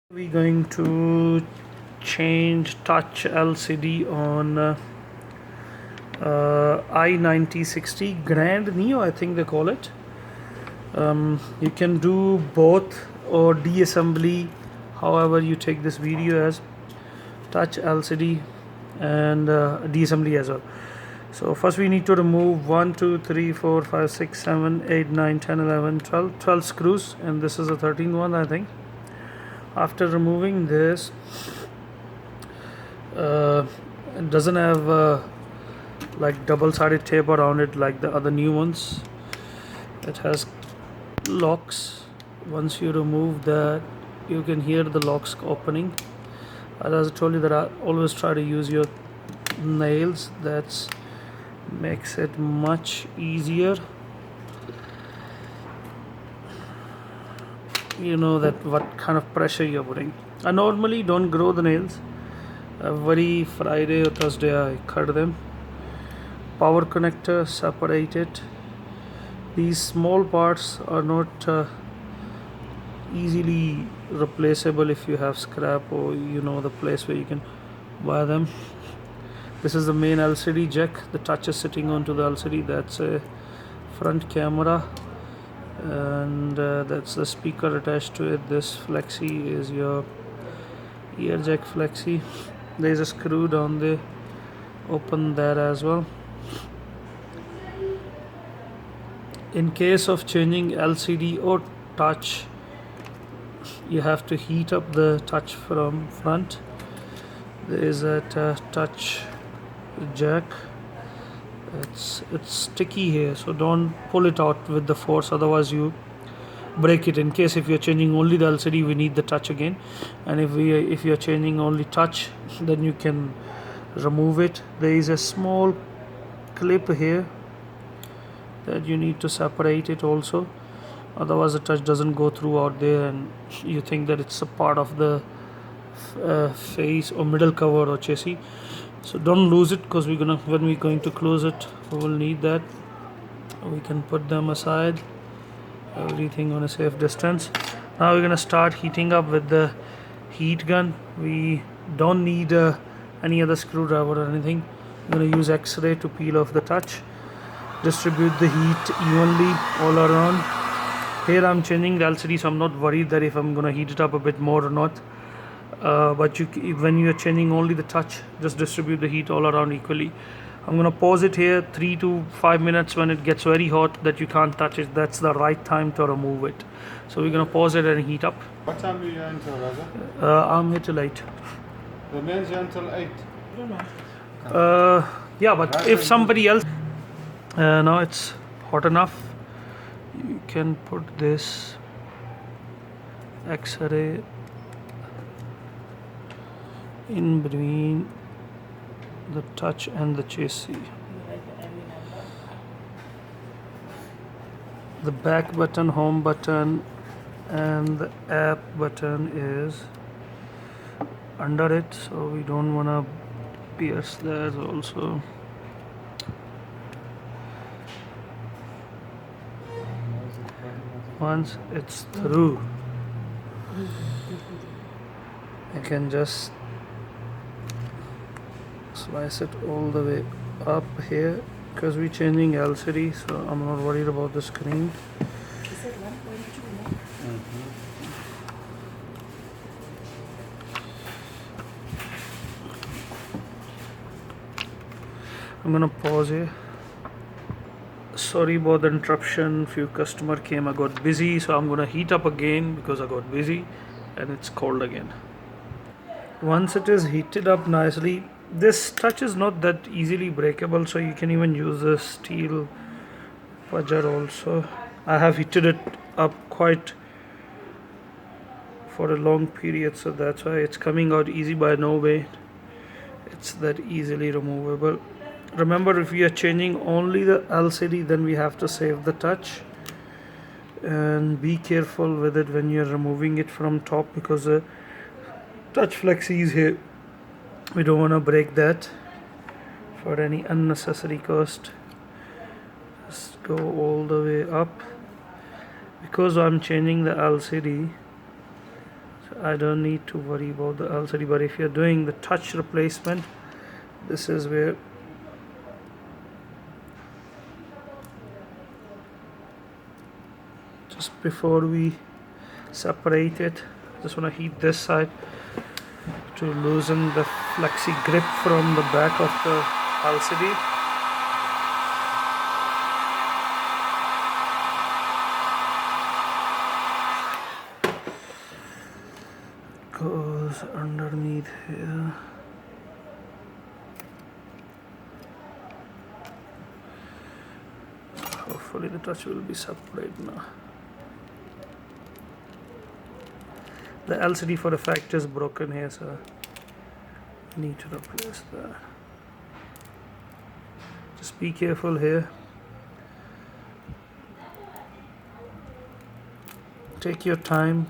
We're going to change touch LCD on i9060 Grand Neo, I think they call it. You can do both or de-assembly, however you take this video as touch LCD and de-assembly as well. So first we need to remove 1 2 3 4 5 6 7 8 9 10 11 12 screws, and this is the 13th one, I think. After removing this, it doesn't have like double-sided tape around it like the other new ones. It has locks. Once you remove that, you can hear the locks opening. As I told you that I always try to use your nails. That makes it much easier. You know that what kind of pressure you're putting. I normally don't grow the nails. Every Friday or Thursday I cut them. Power connector separated. These small parts are not easily replaceable if you have scrap or the place where you can buy them. This is the main LCD jack. The touch is sitting onto the LCD. That's a front camera, and that's the speaker attached to it. This flexi is your ear jack flexi. There's a screw down there. Open that as well. In case of changing LCD or touch, you have to heat up the touch from front. There is a touch jack. It's sticky here, so don't pull it out with the force, otherwise you break it. In case if you're changing only the LCD, we need the touch again, and if you're changing only touch, then you can remove it. There is a small clip here that you need to separate it also, otherwise the touch doesn't go through out there and you think that it's a part of the face or middle cover or chassis. So don't lose it, because when we're going to close it, we will need that. We can put them aside, everything on a safe distance. Now we're gonna start heating up with the heat gun. We don't need any other screwdriver or anything. I'm gonna use X-ray to peel off the touch. Distribute the heat evenly all around. Here I'm changing the LCD, so I'm not worried that if I'm gonna heat it up a bit more or not. But when you're changing only the touch, just distribute the heat all around equally. I'm gonna pause it here 3 to 5 minutes. When it gets very hot that you can't touch it, that's the right time to remove it. So we're gonna pause it and heat up. What time are you until, Raza? I'm here till 8. The men's until 8. Yeah, but if somebody else now it's hot enough, you can put this X-ray in between the touch and the chassis. The back button, home button, and the app button is under it, so we don't want to pierce that also. Once it's through, I can just slice it all the way up here, because we're changing LCD, so I'm not worried about the screen. I'm gonna pause here. Sorry about the interruption. Few customer came, I got busy, so I'm gonna heat up again because I got busy and it's cold again. Once it is heated up nicely, this touch is not that easily breakable, so you can even use a steel pudger also. I have heated it up quite for a long period, so that's why it's coming out easy. By no way it's that easily removable. Remember, if we are changing only the LCD, then we have to save the touch, and be careful with it when you're removing it from top, because the touch flexi is here. We don't want to break that for any unnecessary cost. Just go all the way up. Because I'm changing the LCD, so I don't need to worry about the LCD, but if you're doing the touch replacement, this is where just before we separate it, just want to heat this side to loosen the flexi grip from the back of the LCD. Goes underneath here. Hopefully the touch will be separate now. The LCD for the fact is broken here, so I need to replace that. Just be careful here. Take your time.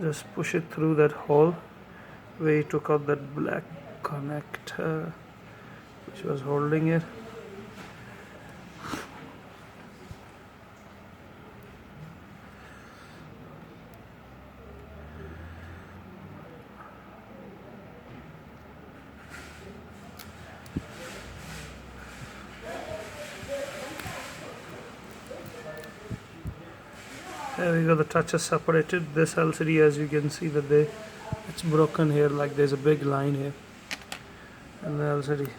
Just push it through that hole where you took out that black connector which was holding it. There we go, the touch is separated. This LCD, as you can see, that it's broken here, like there's a big line here and the LCD. So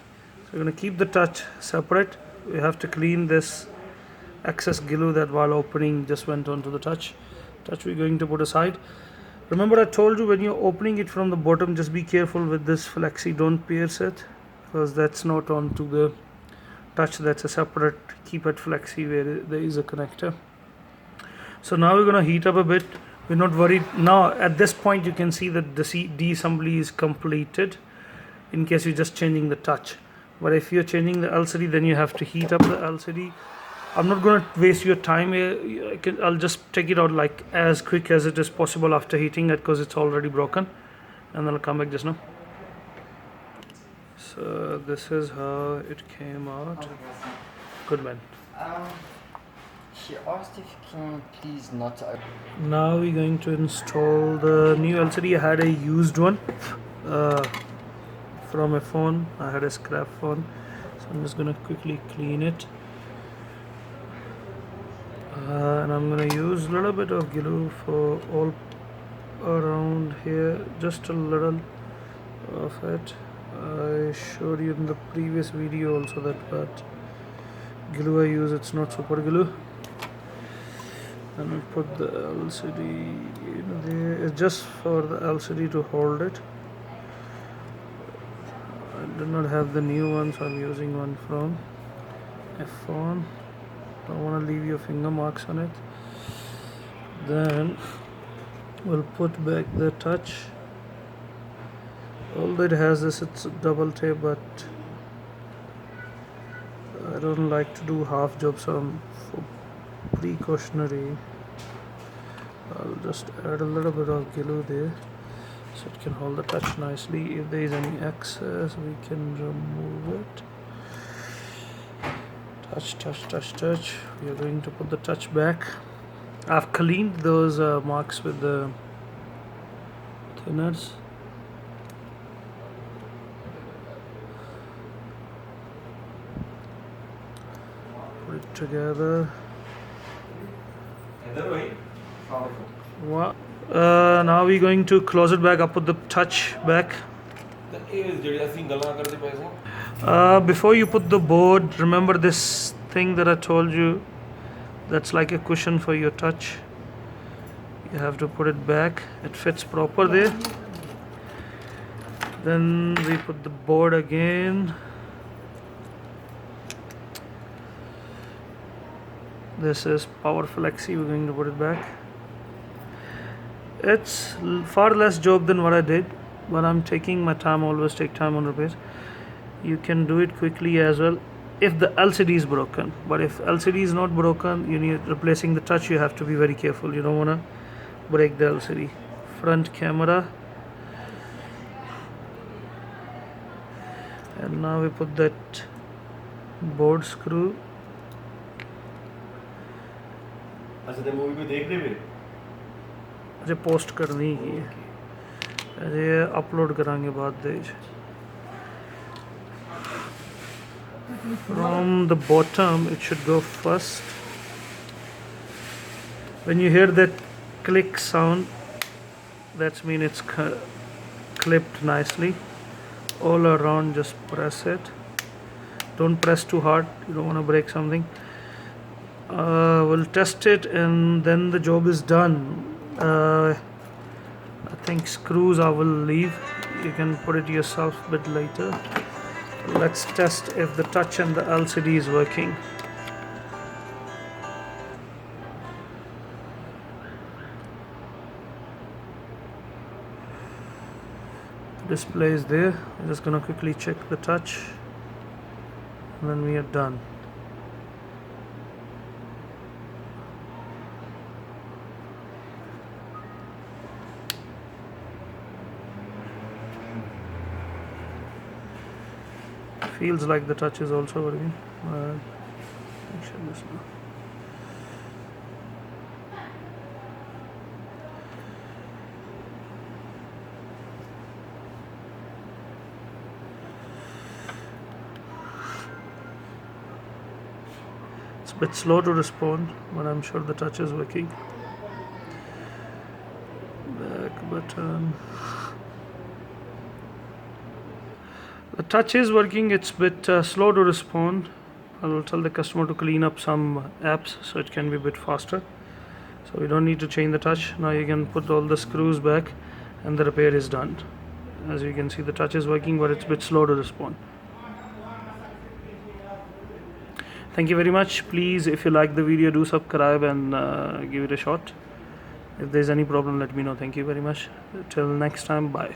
we're going to keep the touch separate. We have to clean this excess glue that while opening just went onto the touch we're going to put aside. Remember, I told you when you're opening it from the bottom, just be careful with this flexi, don't pierce it, because that's not onto the touch, that's a separate keep it flexi where there is a connector. So now we're going to heat up a bit. We're not worried. Now at this point you can see that the de-assembly is completed in case you're just changing the touch. But if you're changing the LCD, then you have to heat up the LCD. I'm not going to waste your time here. I'll just take it out like as quick as it is possible after heating it, because it's already broken, and then I'll come back just now. So this is how it came out. Good man. She asked if you can please not open. Now we're going to install the new LCD. I had a used one from a phone. I had a scrap phone, so I'm just going to quickly clean it. And I'm going to use a little bit of glue for all around here, just a little of it. I showed you in the previous video also that what glue I use, it's not super glue. And I put the LCD in there. It's just for the LCD to hold it. I do not have the new one, so I'm using one from a phone. Don't want to leave your finger marks on it. Then we'll put back the touch. All that it has is it's double tape, but I don't like to do half jobs, so I'm for precautionary, I'll just add a little bit of glue there so it can hold the touch nicely. If there is any excess, we can remove it. Touch. We are going to put the touch back. I've cleaned those marks with the thinners. Put it together. Now we're going to close it back up, put the touch back. Before you put the board, remember this thing that I told you, that's like a cushion for your touch. You have to put it back, it fits proper there. Then we put the board again. This is power flexi, we're going to put it back. It's far less job than what I did, but I'm taking my time. Always take time on repairs. You can do it quickly as well if the LCD is broken, but if LCD is not broken, you need replacing the touch, you have to be very careful. You don't want to break the LCD. Front camera, And now we put that board screw. अच्छा ते movie को देख रहे अजे post करनी ही अजे upload करांगे बाद दे from the bottom it should go first. When you hear that click sound, that's mean it's clipped nicely. All around just press it. Don't press too hard, you don't want to break something. We'll test it and then the job is done. I think screws I will leave, you can put it yourself a bit later. Let's test if the touch and the LCD is working. Display is there. I'm just gonna quickly check the touch and then we are done. Feels like the touch is also working. Show this now. It's a bit slow to respond, but I'm sure the touch is working. Back button. The touch is working, it's a bit slow to respond. I will tell the customer to clean up some apps so it can be a bit faster. So we don't need to change the touch. Now you can put all the screws back and the repair is done. As you can see, the touch is working, but it's a bit slow to respond. Thank you very much. Please, if you like the video, do subscribe and give it a shot. If there's any problem, let me know. Thank you very much. Till next time, bye.